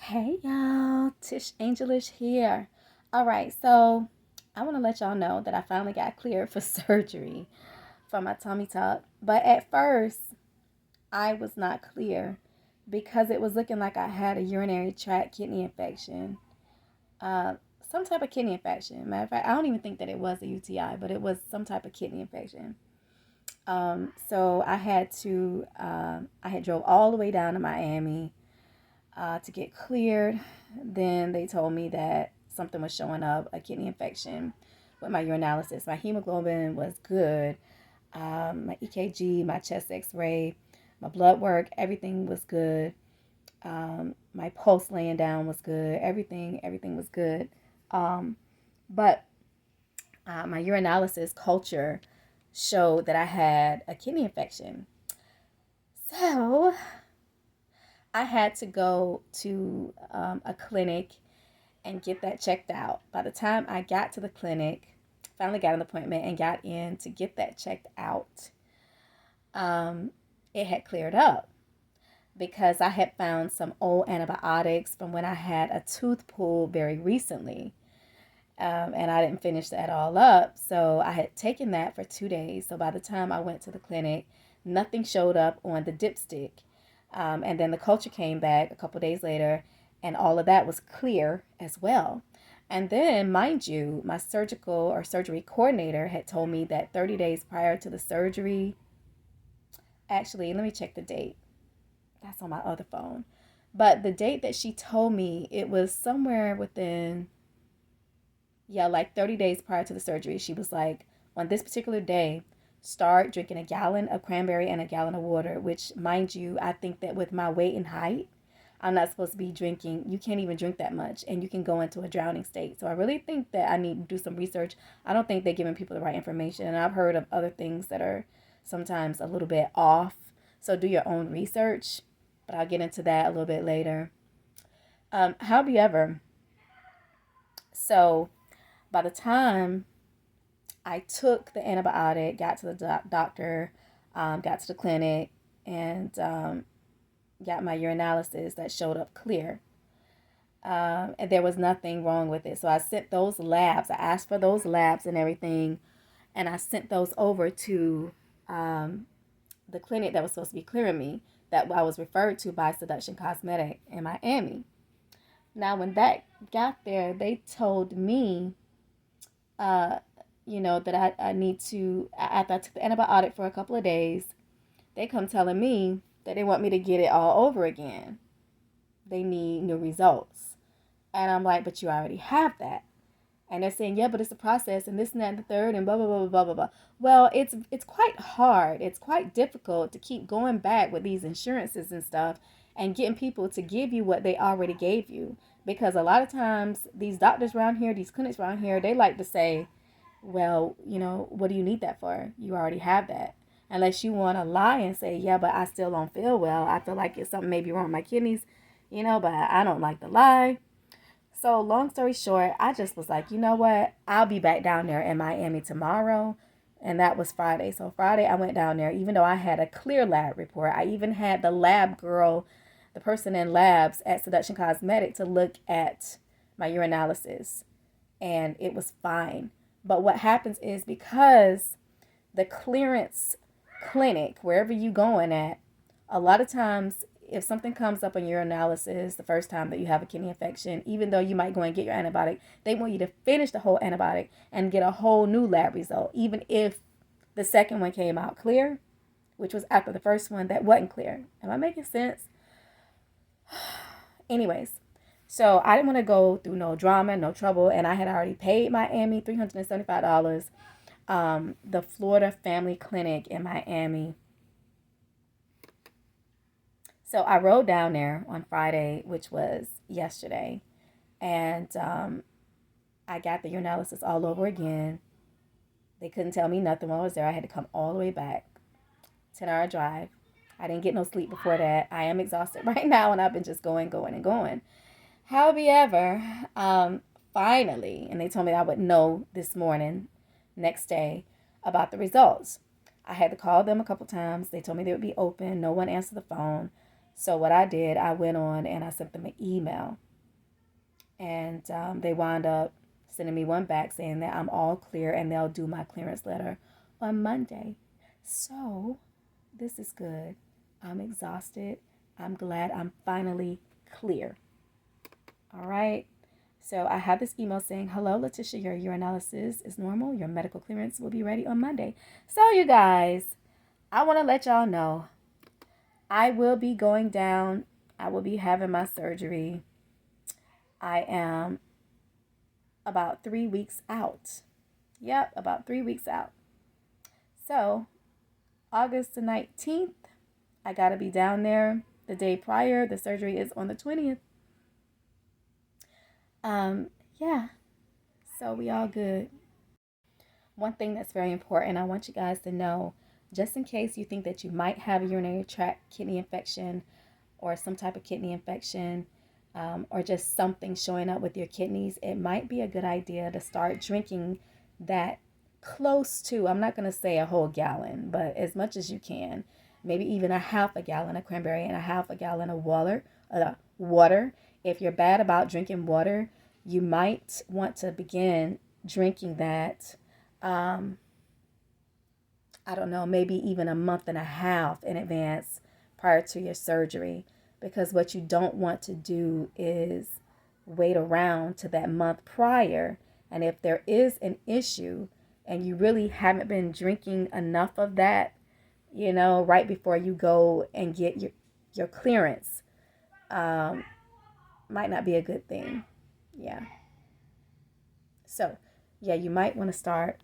Hey y'all, Tish Angelish here. All right, so I want to let y'all know that I finally got cleared for surgery for my tummy tuck. But at first, I was not clear because it was looking like I had a urinary tract kidney infection. Uh, some type of kidney infection. Matter of fact, I don't even think that it was a UTI, but it was some type of kidney infection. So I had drove all the way down to Miami to get cleared. Then they told me that something was showing up, a kidney infection with my urinalysis. My hemoglobin was good. My EKG, my chest x-ray, my blood work, everything was good. My pulse laying down was good. Everything was good. But my urinalysis culture showed that I had a kidney infection. So I had to go to a clinic and get that checked out. By the time I got to the clinic, finally got an appointment and got in to get that checked out, um, it had cleared up because I had found some old antibiotics from when I had a tooth pulled very recently. And I didn't finish that all up. So I had taken that for 2 days. So by the time I went to the clinic, nothing showed up on the dipstick. And then the culture came back a couple days later, and all of that was clear as well. And then, mind you, my surgical or surgery coordinator had told me that 30 days prior to the surgery, actually, let me check the date. That's on my other phone. But the date that she told me, it was somewhere within, yeah, like 30 days prior to the surgery. She was like, on this particular day, start drinking a gallon of cranberry and a gallon of water, which, mind you, I think that with my weight and height, I'm not supposed to be drinking. You can't even drink that much, and you can go into a drowning state. So I really think that I need to do some research. I don't think they're giving people the right information, and I've heard of other things that are sometimes a little bit off. So do your own research, but I'll get into that a little bit later. However, so by the time I took the antibiotic, got to the doctor, got to the clinic, and got my urinalysis that showed up clear. And there was nothing wrong with it. So I sent those labs. I asked for those labs and everything, and I sent those over to the clinic that was supposed to be clearing me, that I was referred to by Seduction Cosmetic in Miami. Now, when that got there, they told me, uh, that I need to, after I took the antibiotic for a couple of days, they come telling me that they want me to get it all over again. They need new results. And I'm like, but you already have that. And they're saying, yeah, but it's a process and this and that and the third and blah, blah, blah, blah, blah, blah. Well, it's quite hard. It's quite difficult to keep going back with these insurances and stuff and getting people to give you what they already gave you. Because a lot of times these doctors around here, these clinics around here, they like to say, well, what do you need that for? You already have that. Unless you want to lie and say, yeah, but I still don't feel well. I feel like it's something maybe wrong with my kidneys, but I don't like to lie. So, long story short, I just was like, you know what? I'll be back down there in Miami tomorrow. And that was Friday. So, Friday, I went down there, even though I had a clear lab report. I even had the lab girl, the person in labs at Seduction Cosmetic, to look at my urinalysis. And it was fine. But what happens is because the clearance clinic, wherever you going at, a lot of times if something comes up in your analysis the first time that you have a kidney infection, even though you might go and get your antibiotic, they want you to finish the whole antibiotic and get a whole new lab result, even if the second one came out clear, which was after the first one that wasn't clear. Am I making sense? Anyways, so I didn't want to go through no drama, no trouble, and I had already paid Miami $375. The Florida Family Clinic in Miami. So I rode down there on Friday, which was yesterday, and I got the urinalysis all over again. They couldn't tell me nothing while I was there. I had to come all the way back, 10-hour drive. I didn't get no sleep before that. I am exhausted right now, and I've been just going, going, and going. However, finally, and they told me I would know this morning, next day, about the results. I had to call them a couple times. They told me they would be open. No one answered the phone. So what I did, I went on and I sent them an email, and they wound up sending me one back saying that I'm all clear and they'll do my clearance letter on Monday. So this is good. I'm exhausted. I'm glad I'm finally clear. All right. So I have this email saying, "Hello, Letitia, your urinalysis is normal. Your medical clearance will be ready on Monday." So you guys, I want to let y'all know I will be going down. I will be having my surgery. I am about 3 weeks out. Yep, about 3 weeks out. So August the 19th, I got to be down there. The day prior, the surgery is on the 20th. Yeah, so we all good. One thing that's very important, I want you guys to know, just in case you think that you might have a urinary tract kidney infection or some type of kidney infection, or just something showing up with your kidneys, it might be a good idea to start drinking that close to, I'm not going to say a whole gallon, but as much as you can, maybe even a half a gallon of cranberry and a half a gallon of water. If you're bad about drinking water, you might want to begin drinking that. Um, I don't know, maybe even a month and a half in advance prior to your surgery, because what you don't want to do is wait around to that month prior. And if there is an issue and you really haven't been drinking enough of that, right before you go and get your clearance, might not be a good thing. Yeah. So, yeah, you might want to start